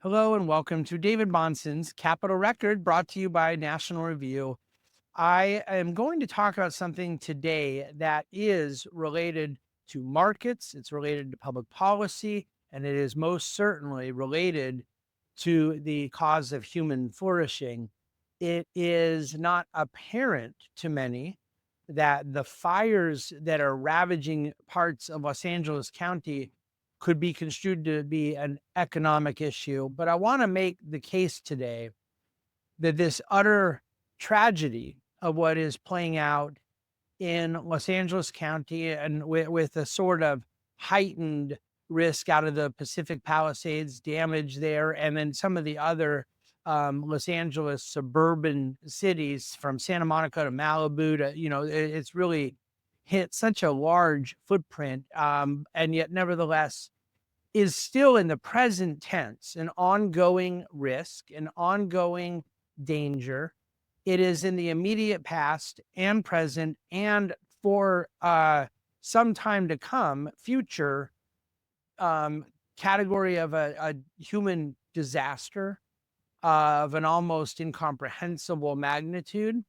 Hello and welcome to David Bahnsen's Capital Record, brought to you by National Review. I am going to talk about something today that is related to markets, it's related to public policy, and it is most certainly related to the cause of human flourishing. It is not apparent to many that the fires that are ravaging parts of Los Angeles County could be construed to be an economic issue. But I want to make the case today that this utter tragedy of what is playing out in Los Angeles County and with a sort of heightened risk out of the Pacific Palisades damage there, and then some of the other Los Angeles suburban cities from Santa Monica to Malibu to, it's really hit such a large footprint. And yet, nevertheless, is still in the present tense an ongoing risk, an ongoing danger. It is in the immediate past and present, and for some time to come, future category of a human disaster of an almost incomprehensible magnitude.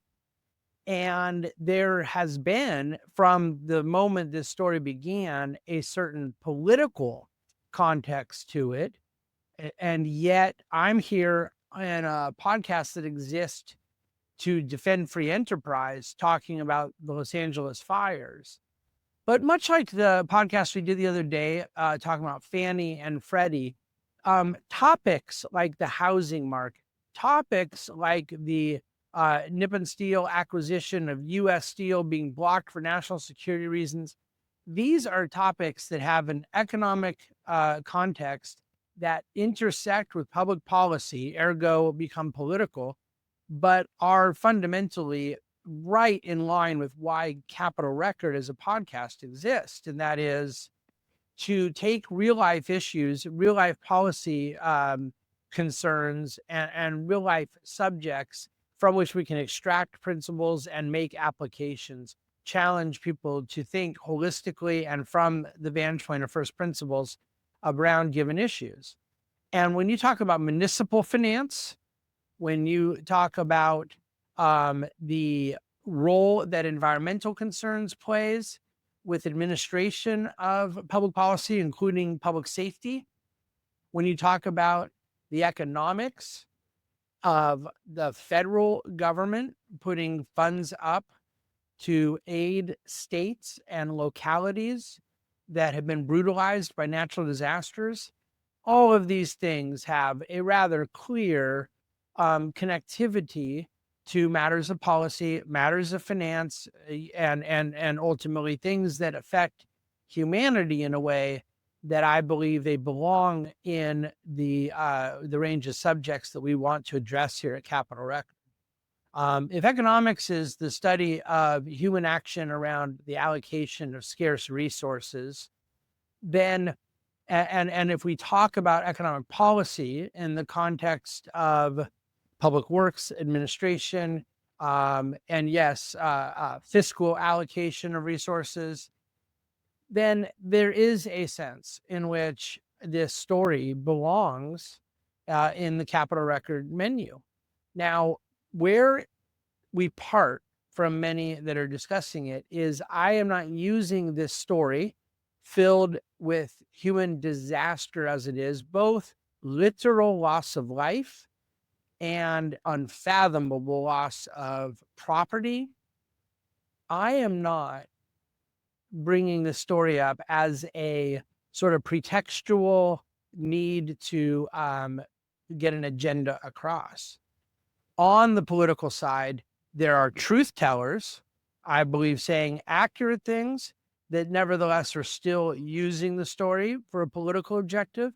And there has been, from the moment this story began, a certain political context to it. And yet I'm here in a podcast that exists to defend free enterprise, talking about the Los Angeles fires. But much like the podcast we did the other day, talking about Fannie and Freddie, topics like the housing market, topics like the Nippon Steel acquisition of U.S. Steel being blocked for national security reasons, these are topics that have an economic context that intersect with public policy, ergo become political, but are fundamentally right in line with why Capital Record as a podcast exists. And that is to take real life issues, real life policy concerns, and real life subjects from which we can extract principles and make applications, challenge people to think holistically and from the vantage point of first principles around given issues. And when you talk about municipal finance, when you talk about the role that environmental concerns plays with administration of public policy, including public safety, when you talk about the economics of the federal government putting funds up to aid states and localities that have been brutalized by natural disasters, all of these things have a rather clear connectivity to matters of policy, matters of finance, and ultimately things that affect humanity in a way that I believe they belong in the range of subjects that we want to address here at Capital Record. If economics is the study of human action around the allocation of scarce resources, then and if we talk about economic policy in the context of public works administration, and yes, fiscal allocation of resources, then there is a sense in which this story belongs in the Capital Record menu. Now, where we part from many that are discussing it is I am not using this story filled with human disaster as it is, both literal loss of life and unfathomable loss of property. I am not bringing the story up as a sort of pretextual need to get an agenda across. On the political side, there are truth tellers, I believe, saying accurate things that nevertheless are still using the story for a political objective.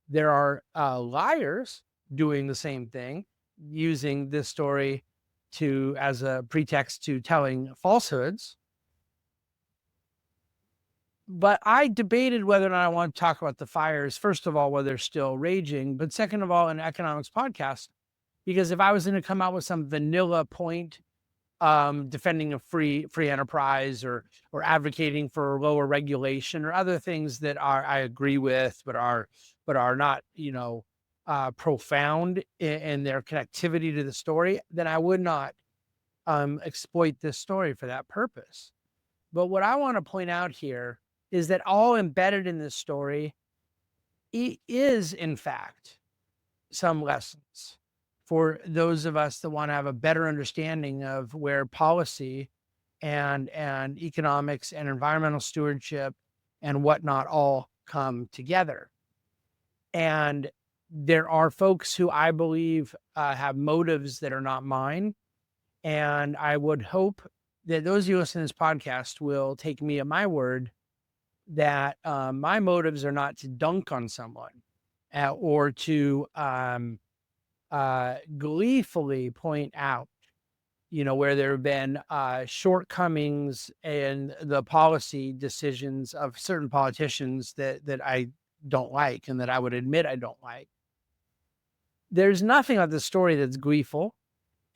There are liars doing the same thing, using this story as a pretext to telling falsehoods. But I debated whether or not I want to talk about the fires, first of all, whether they're still raging, but second of all, an economics podcast, because if I was going to come out with some vanilla point defending a free enterprise or advocating for lower regulation or other things that I agree with, but are not, profound in their connectivity to the story, then I would not exploit this story for that purpose. But what I want to point out here is that all embedded in this story is, in fact, some lessons for those of us that want to have a better understanding of where policy and economics and environmental stewardship and whatnot all come together. And there are folks who I believe have motives that are not mine. And I would hope that those of you listening to this podcast will take me at my word that my motives are not to dunk on someone or to gleefully point out, where there have been shortcomings in the policy decisions of certain politicians that I don't like and that I would admit I don't like. There's nothing about the story that's gleeful,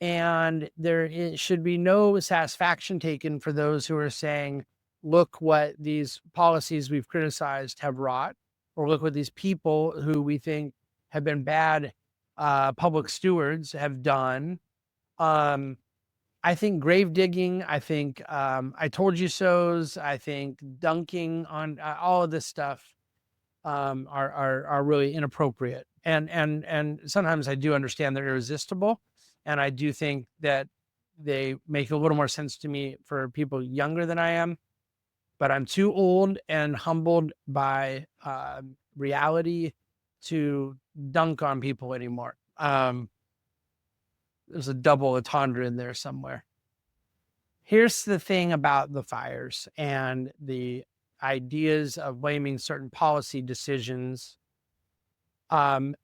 and there should be no satisfaction taken for those who are saying, look what these policies we've criticized have wrought, or look what these people who we think have been bad public stewards have done. I think grave digging, I think I told you so's, I think dunking on all of this stuff are really inappropriate. And sometimes I do understand they're irresistible, and I do think that they make a little more sense to me for people younger than I am. But I'm too old and humbled by reality to dunk on people anymore. There's a double entendre in there somewhere. Here's the thing about the fires and the ideas of blaming certain policy decisions. The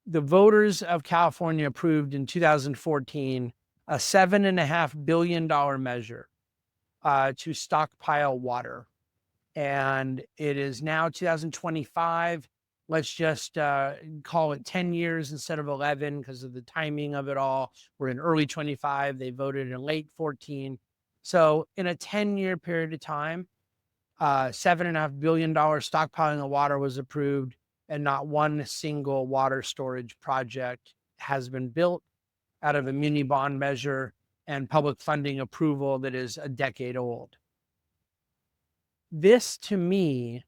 voters of California approved in 2014 a $7.5 billion measure to stockpile water. And it is now 2025. Let's just call it 10 years instead of 11 because of the timing of it all. We're in early 25. They voted in late 14. So in a 10-year period of time, $7.5 billion stockpiling of water was approved, and not one single water storage project has been built out of a muni bond measure and public funding approval that is a decade old. This, to me,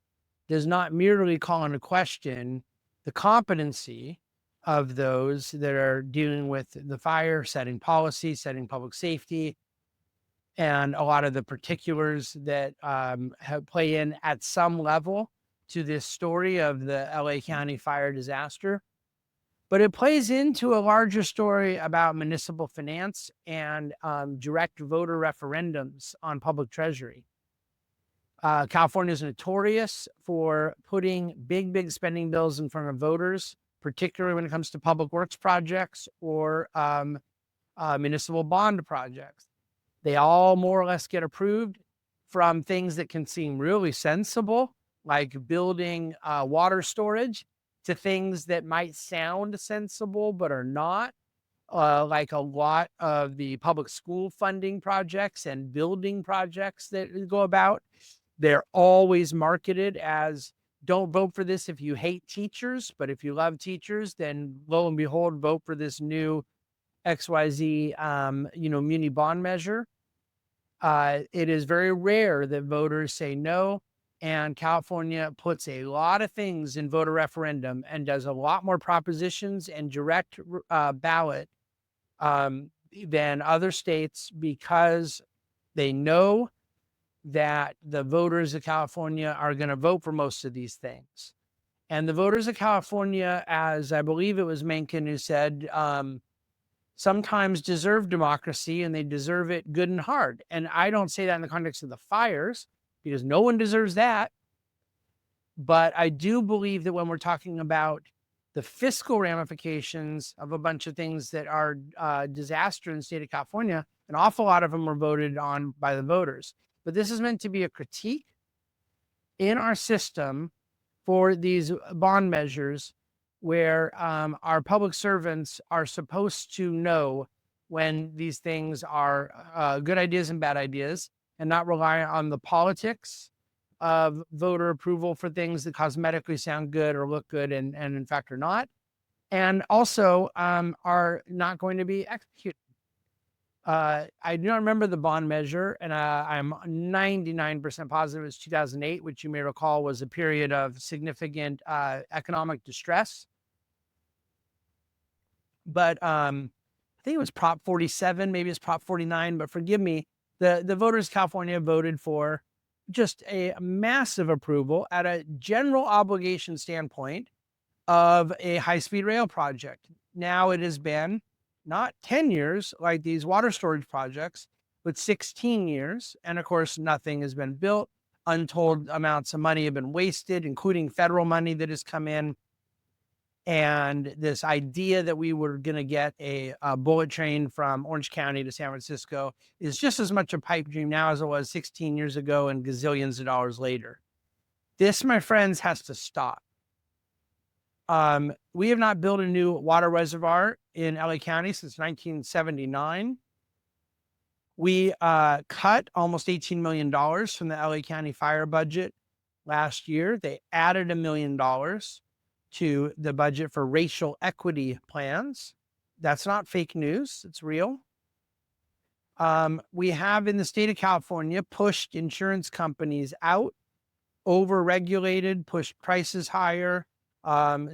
does not merely call into question the competency of those that are dealing with the fire, setting policy, setting public safety, and a lot of the particulars that play in at some level to this story of the LA County fire disaster. But it plays into a larger story about municipal finance and direct voter referendums on public treasury. California is notorious for putting big spending bills in front of voters, particularly when it comes to public works projects or municipal bond projects. They all more or less get approved, from things that can seem really sensible, like building water storage, to things that might sound sensible but are not, like a lot of the public school funding projects and building projects that go about. They're always marketed as, don't vote for this if you hate teachers, but if you love teachers, then lo and behold, vote for this new XYZ, muni bond measure. It is very rare that voters say no, and California puts a lot of things in voter referendum and does a lot more propositions and direct ballot than other states, because they know that the voters of California are going to vote for most of these things. And the voters of California, as I believe it was Mencken who said, sometimes deserve democracy, and they deserve it good and hard. And I don't say that in the context of the fires, because no one deserves that. But I do believe that when we're talking about the fiscal ramifications of a bunch of things that are disaster in the state of California, an awful lot of them were voted on by the voters. But this is meant to be a critique in our system for these bond measures, where our public servants are supposed to know when these things are good ideas and bad ideas, and not rely on the politics of voter approval for things that cosmetically sound good or look good and in fact are not, and also are not going to be executed. I do not remember the bond measure, and I'm 99% positive it's 2008, which you may recall was a period of significant economic distress. But I think it was Prop 47, maybe it's Prop 49, but forgive me. The voters of California voted for just a massive approval at a general obligation standpoint of a high-speed rail project. Now it has been not 10 years like these water storage projects, but 16 years. And of course, nothing has been built. Untold amounts of money have been wasted, including federal money that has come in. And this idea that we were going to get a bullet train from Orange County to San Francisco is just as much a pipe dream now as it was 16 years ago and gazillions of dollars later. This, my friends, has to stop. We have not built a new water reservoir in LA County since 1979. We cut almost $18 million from the LA County fire budget last year. They added $1 million to the budget for racial equity plans. That's not fake news, it's real. We have in the state of California pushed insurance companies out, overregulated, pushed prices higher,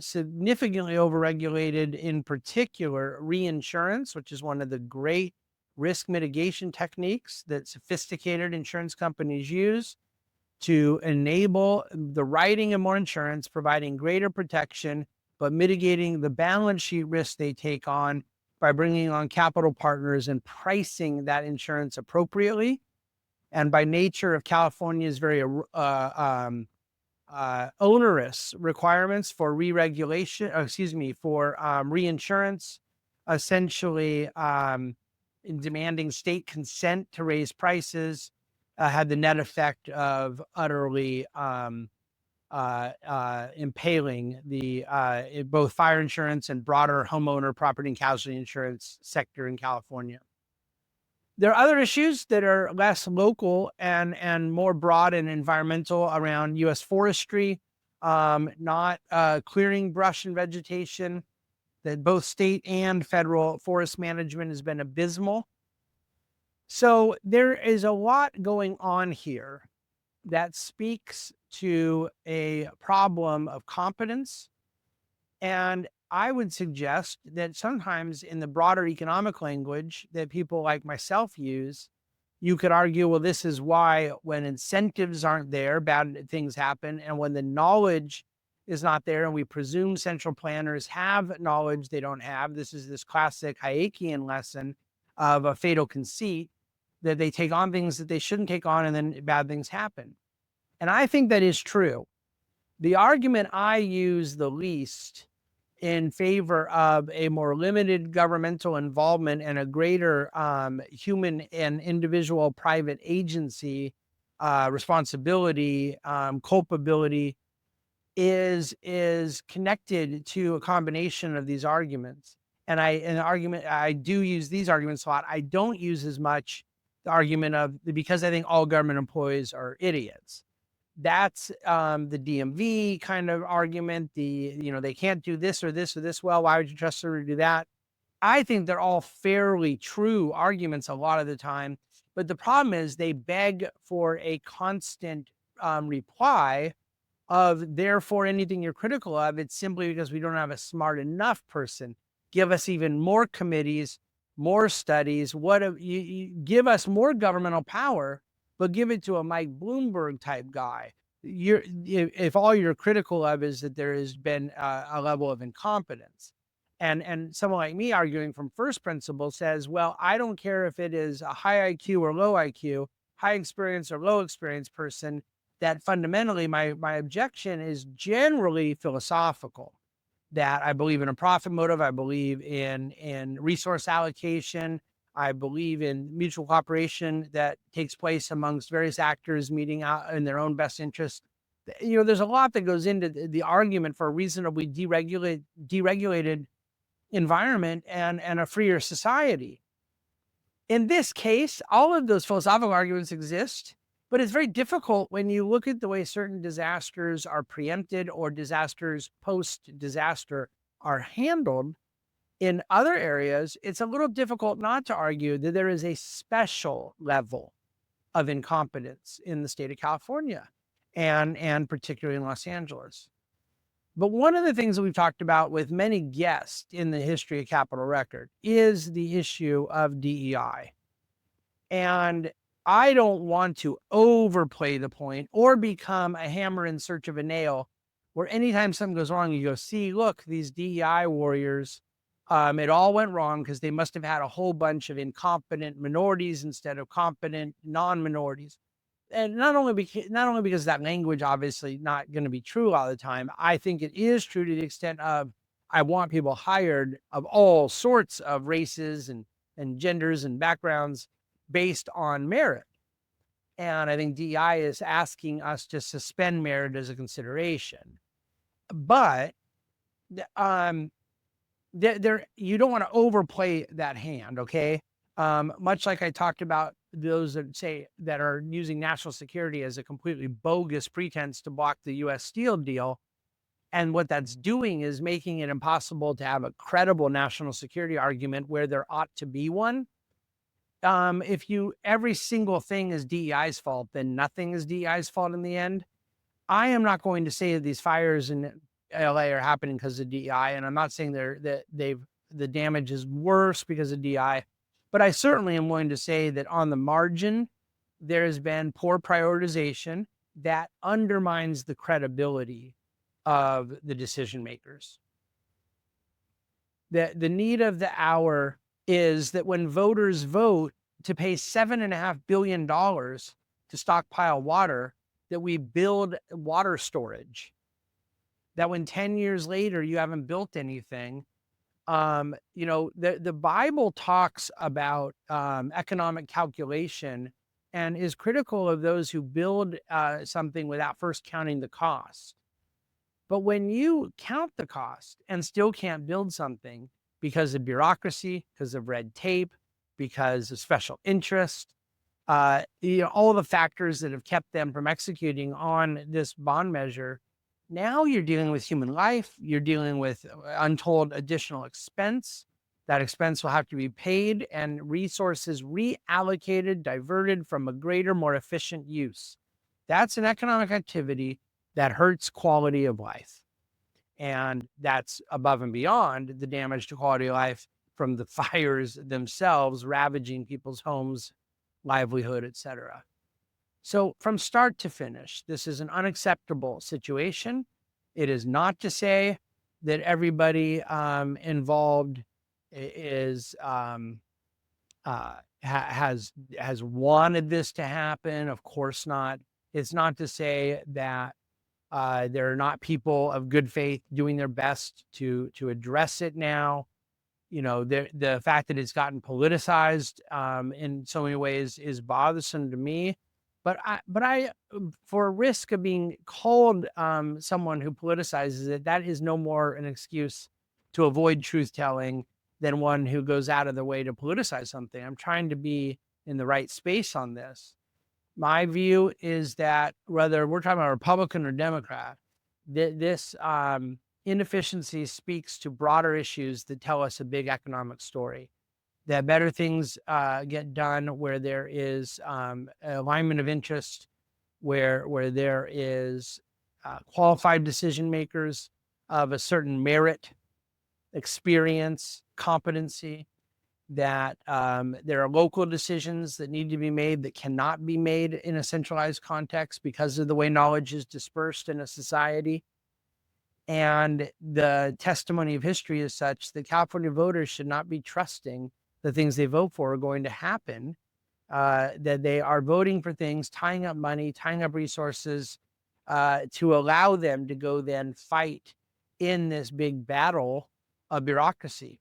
significantly overregulated, in particular reinsurance, which is one of the great risk mitigation techniques that sophisticated insurance companies use to enable the writing of more insurance, providing greater protection, but mitigating the balance sheet risk they take on by bringing on capital partners and pricing that insurance appropriately. And by nature of California's very onerous requirements for reinsurance, essentially demanding state consent to raise prices, had the net effect of utterly impaling the both fire insurance and broader homeowner property and casualty insurance sector in California. There are other issues that are less local and more broad and environmental around U.S. forestry, not clearing brush and vegetation, that both state and federal forest management has been abysmal. So there is a lot going on here that speaks to a problem of competence. And I would suggest that sometimes in the broader economic language that people like myself use, you could argue, well, this is why when incentives aren't there, bad things happen. And when the knowledge is not there, and we presume central planners have knowledge they don't have, this is this classic Hayekian lesson of a fatal conceit, that they take on things that they shouldn't take on, and then bad things happen. And I think that is true. The argument I use the least in favor of a more limited governmental involvement and a greater human and individual private agency responsibility, culpability, is connected to a combination of these arguments. And I do use these arguments a lot. I don't use as much the argument of, because I think all government employees are idiots. That's the DMV kind of argument. They can't do this or this or this well. Why would you trust them to do that? I think they're all fairly true arguments a lot of the time. But the problem is they beg for a constant reply of, therefore, anything you're critical of, it's simply because we don't have a smart enough person. Give us even more committees, more studies. You give us more governmental power, but give it to a Mike Bloomberg type guy. If all you're critical of is that there has been a level of incompetence, and someone like me arguing from first principles says, well, I don't care if it is a high IQ or low IQ, high experience or low experience person, that fundamentally my objection is generally philosophical. That I believe in a profit motive, I believe in resource allocation, I believe in mutual cooperation that takes place amongst various actors meeting out in their own best interest. There's a lot that goes into the argument for a reasonably deregulated environment and a freer society. In this case, all of those philosophical arguments exist, But it's very difficult when you look at the way certain disasters are preempted or disasters post-disaster are handled in other areas. It's a little difficult not to argue that there is a special level of incompetence in the state of California and particularly in Los Angeles. But one of the things that we've talked about with many guests in the history of Capitol Record is the issue of DEI. And I don't want to overplay the point or become a hammer in search of a nail where anytime something goes wrong, you go, see, look, these DEI warriors, it all went wrong because they must have had a whole bunch of incompetent minorities instead of competent non-minorities. And not only because that language obviously not going to be true all the time. I think it is true to the extent of I want people hired of all sorts of races and genders and backgrounds based on merit. And I think DEI is asking us to suspend merit as a consideration. But you don't want to overplay that hand, okay? Much like I talked about those that say that are using national security as a completely bogus pretense to block the US Steel deal. And what that's doing is making it impossible to have a credible national security argument where there ought to be one. If every single thing is DEI's fault, then nothing is DEI's fault in the end. I am not going to say that these fires in LA are happening because of DEI, and I'm not saying the damage is worse because of DEI, but I certainly am willing to say that on the margin, there has been poor prioritization that undermines the credibility of the decision makers. The need of the hour is that when voters vote to pay $7.5 billion to stockpile water, that we build water storage. That when 10 years later you haven't built anything, the Bible talks about economic calculation and is critical of those who build something without first counting the cost. But when you count the cost and still can't build something because of bureaucracy, because of red tape, because of special interest, all the factors that have kept them from executing on this bond measure, now you're dealing with human life. You're dealing with untold additional expense. That expense will have to be paid and resources reallocated, diverted from a greater, more efficient use. That's an economic activity that hurts quality of life. And that's above and beyond the damage to quality of life from the fires themselves, ravaging people's homes, livelihood, etc. So from start to finish, this is an unacceptable situation. It is not to say that everybody involved is has wanted this to happen. Of course not. It's not to say that there are not people of good faith doing their best to address it now. The fact that it's gotten politicized in so many ways is bothersome to me. But I, for a risk of being called someone who politicizes it, that is no more an excuse to avoid truth telling than one who goes out of their way to politicize something. I'm trying to be in the right space on this. My view is that whether we're talking about Republican or Democrat, this inefficiency speaks to broader issues that tell us a big economic story. That better things get done where there is alignment of interest, where there is qualified decision makers of a certain merit, experience, competency, that there are local decisions that need to be made that cannot be made in a centralized context because of the way knowledge is dispersed in a society. And the testimony of history is such that California voters should not be trusting the things they vote for are going to happen, that they are voting for things, tying up money, tying up resources to allow them to go then fight in this big battle of bureaucracy.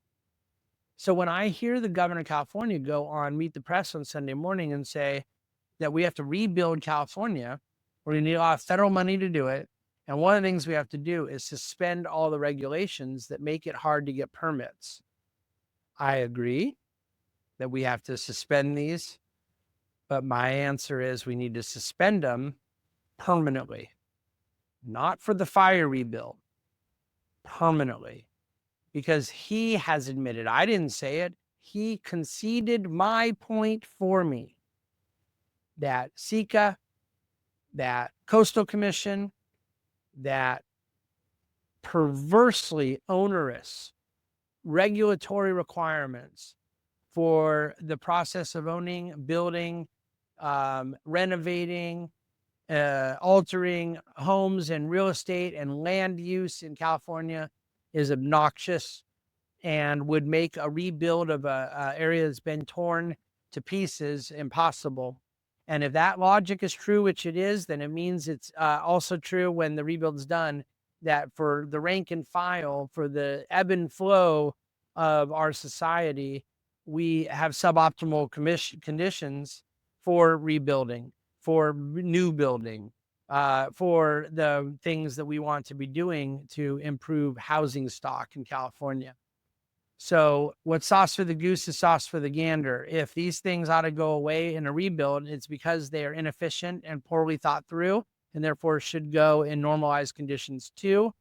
So when I hear the governor of California go on Meet the Press on Sunday morning and say that we have to rebuild California, we're going to need a lot of federal money to do it. And one of the things we have to do is suspend all the regulations that make it hard to get permits. I agree that we have to suspend these. But my answer is we need to suspend them permanently, not for the fire rebuild, permanently, because he has admitted, I didn't say it, he conceded my point for me that SECA, that Coastal Commission, that perversely onerous regulatory requirements for the process of owning, building, renovating, altering homes and real estate and land use in California is obnoxious and would make a rebuild of a area that's been torn to pieces impossible. And if that logic is true, which it is, then it means it's also true when the rebuild's done, that for the rank and file, for the ebb and flow of our society, we have suboptimal conditions for rebuilding, for new building, for the things that we want to be doing to improve housing stock in California. So what's sauce for the goose is sauce for the gander. If these things ought to go away in a rebuild, it's because they are inefficient and poorly thought through, and therefore should go in normalized conditions too.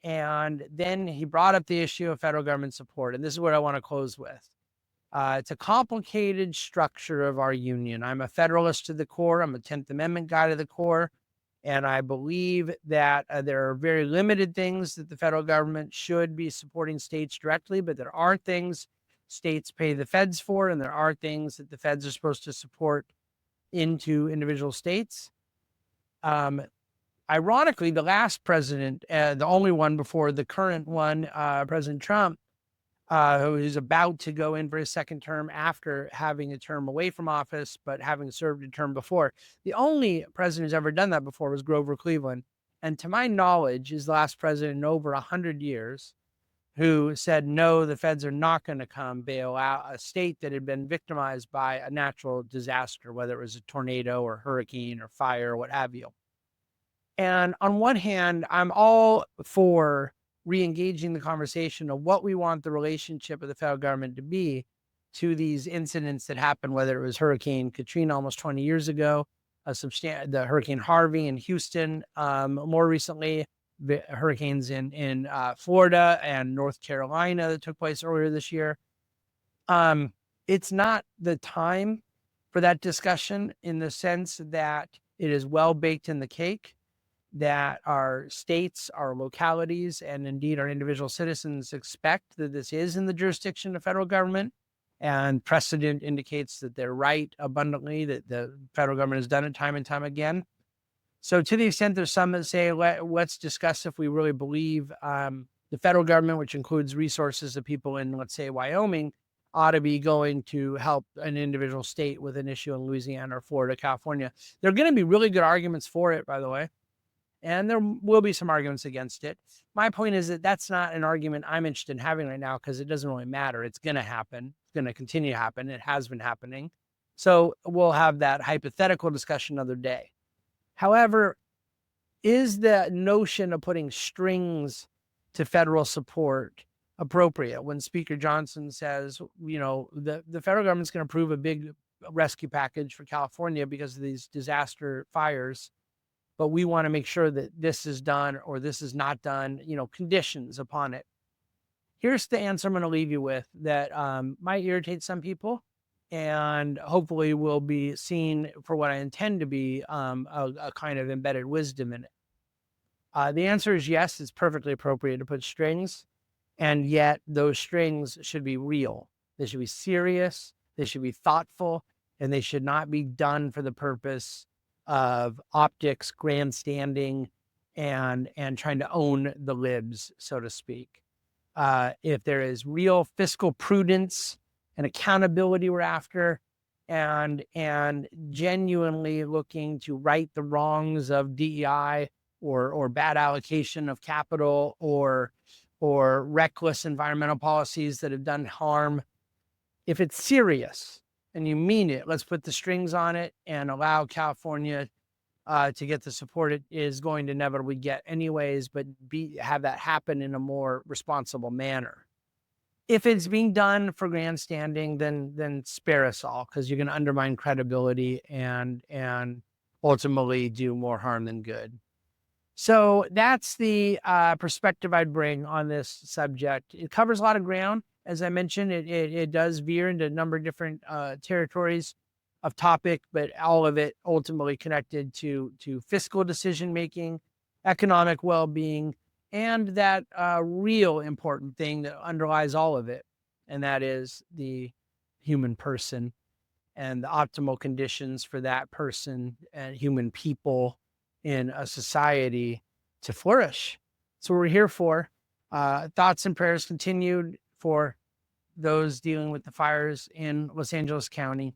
And then he brought up the issue of federal government support. And this is what I want to close with. It's a complicated structure of our union. I'm a federalist to the core. I'm a 10th Amendment guy to the core. And I believe that there are very limited things that the federal government should be supporting states directly, but there are things states pay the feds for, and there are things that the feds are supposed to support into individual states. Ironically, the last president, the only one before the current one, President Trump, who is about to go in for his second term after having a term away from office, but having served a term before. The only president who's ever done that before was Grover Cleveland. And to my knowledge, is the last president in over 100 years who said, no, the feds are not going to come bail out a state that had been victimized by a natural disaster, whether it was a tornado or hurricane or fire or what have you. And on one hand, I'm all for re-engaging the conversation of what we want the relationship of the federal government to be to these incidents that happened, whether it was Hurricane Katrina almost 20 years ago, the Hurricane Harvey in Houston, more recently, the hurricanes in Florida and North Carolina that took place earlier this year. It's not the time for that discussion in the sense that it is well baked in the cake, that our states, our localities, and indeed our individual citizens expect that this is in the jurisdiction of federal government, and precedent indicates that they're right abundantly, that the federal government has done it time and time again. So to the extent there's some that say, let's discuss if we really believe the federal government, which includes resources of people in, let's say, Wyoming, ought to be going to help an individual state with an issue in Louisiana or Florida, California. There are going to be really good arguments for it, by the way. And there will be some arguments against it. My point is that that's not an argument I'm interested in having right now, because it doesn't really matter. It's going to happen. It's going to continue to happen. It has been happening. So we'll have that hypothetical discussion another day. However, is the notion of putting strings to federal support appropriate when Speaker Johnson says, the federal government's going to approve a big rescue package for California because of these disaster fires, but we want to make sure that this is done or this is not done, conditions upon it. Here's the answer I'm going to leave you with that might irritate some people and hopefully will be seen for what I intend to be a kind of embedded wisdom in it. The answer is yes, it's perfectly appropriate to put strings, and yet those strings should be real. They should be serious, they should be thoughtful, and they should not be done for the purpose of optics, grandstanding, and trying to own the libs, so to speak. If there is real fiscal prudence and accountability we're after, and genuinely looking to right the wrongs of DEI or bad allocation of capital or reckless environmental policies that have done harm, if it's serious and you mean it, let's put the strings on it and allow California to get the support it is going to inevitably get anyways, but have that happen in a more responsible manner. if it's being done for grandstanding, then spare us all, because you're going to undermine credibility and ultimately do more harm than good. So that's the perspective I'd bring on this subject. It covers a lot of ground. As I mentioned, it does veer into a number of different territories of topic, but all of it ultimately connected to fiscal decision making, economic well-being, and that real important thing that underlies all of it, and that is the human person and the optimal conditions for that person and human people in a society to flourish. That's what we're here for. Thoughts and prayers continued for those dealing with the fires in Los Angeles County,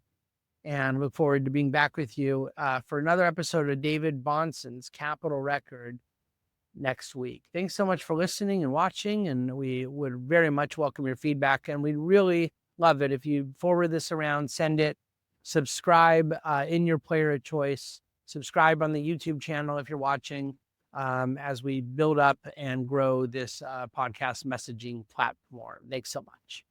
and look forward to being back with you for another episode of David Bahnsen's Capital Record next week. Thanks so much for listening and watching, and we would very much welcome your feedback, and we'd really love it if you forward this around, send it, subscribe in your player of choice, subscribe on the YouTube channel if you're watching, as we build up and grow this podcast messaging platform. Thanks so much.